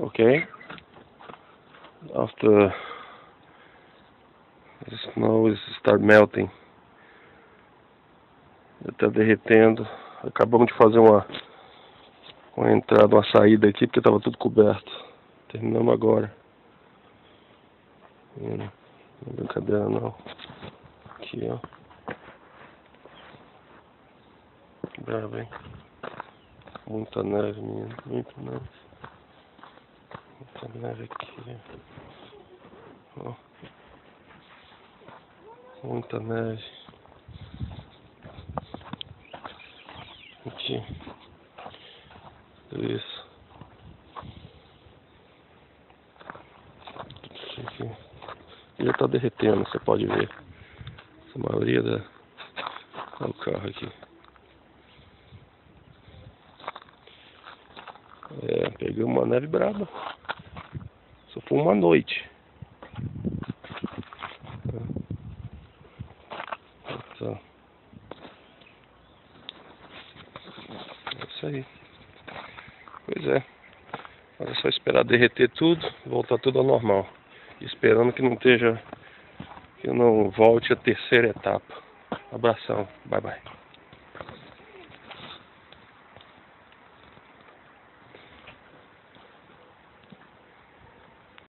Okay. After the snow start melting. Está derretendo. Acabamos de fazer uma entrada, uma saída aqui porque estava tudo coberto. Terminamos agora. Não é brincadeira não. Aqui, ó. Bravo, hein? Muita neve, menino. Muita neve. Muita neve aqui. Ó. Muita neve. Aqui. Isso. Aqui. Já está derretendo, você pode ver. A maioria do carro aqui. Peguei uma neve braba. Só foi uma noite. Então, é isso aí. Pois é. Agora é só esperar derreter tudo, voltar tudo ao normal. Esperando que não volte a terceira etapa. Abração. Bye bye.